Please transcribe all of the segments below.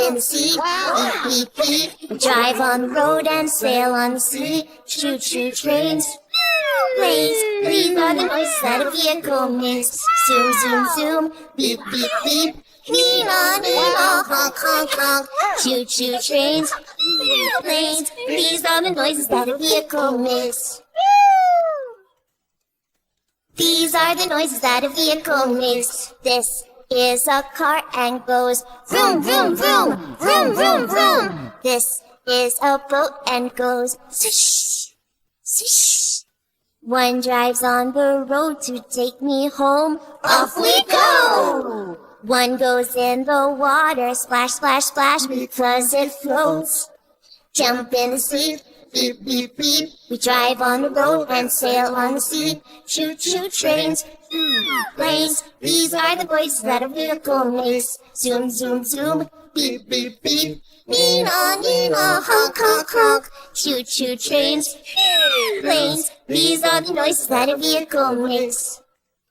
in the sea. Beep, beep, beep. We drive on the road and sail on the sea. Choo choo trains. Planes, these are the noises that a vehicle makes. Zoom, zoom, zoom. Beep, beep, beep. Nina, Nina, honk, honk, honk. Choo choo trains. Planes, these are the noises that a vehicle makes. These are the noises that a vehicle makes. This is a car and goes vroom, vroom, vroom, vroom, vroom, vroom. This is a boat and goes swish, swish. One drives on the road to take me home. Off we go! One goes in the water, splash, splash, splash, because it floats. Jump in the sea, beep, beep, beep. We drive on the road and sail on the sea. Choo choo trains, planes. These are the voices that a vehicle makes. Zoom, zoom, zoom, beep, beep, beep. Nina, Nina, honk, honk, honk. Choo choo trains, planes. These are the noises that a vehicle makes.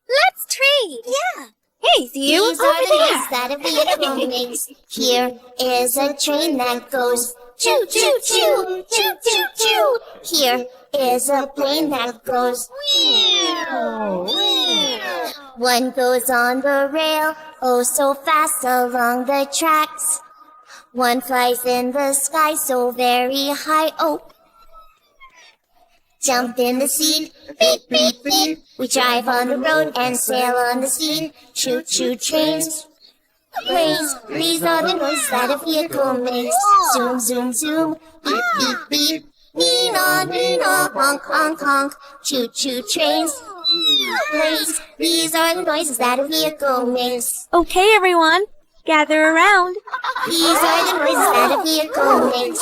Let's trade. Yeah. Hey, you These are the noises that a vehicle makes. Here is a train that goes choo choo choo, choo choo choo. Here is a plane that goes whew, whew. One goes on the rail, oh so fast along the tracks. One flies in the sky so very high, oh. Jump in the sea, beep, beep, beep. We drive on the road and sail on the sea. Choo choo trains, planes. These are the noises that a vehicle makes. Zoom, zoom, zoom, beep, beep, beep. Nina, Nina, honk, honk, honk. Choo choo trains, planes. These are the noises that a vehicle makes. Okay, everyone, gather around. These are the noises that a vehicle makes.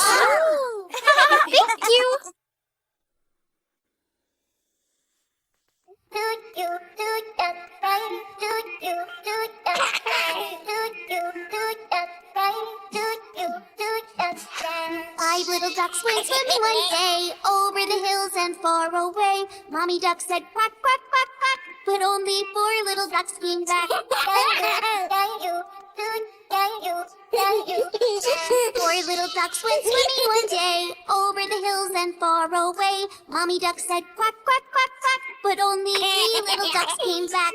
Thank you. Five little ducks went swimming one day over the hills and far away. Mommy duck said quack, quack, quack, quack, but only four little ducks came back. Four little ducks went swimming one day over the hills and far away. Mommy duck said quack, quack, quack, quack, but only three little ducks came back.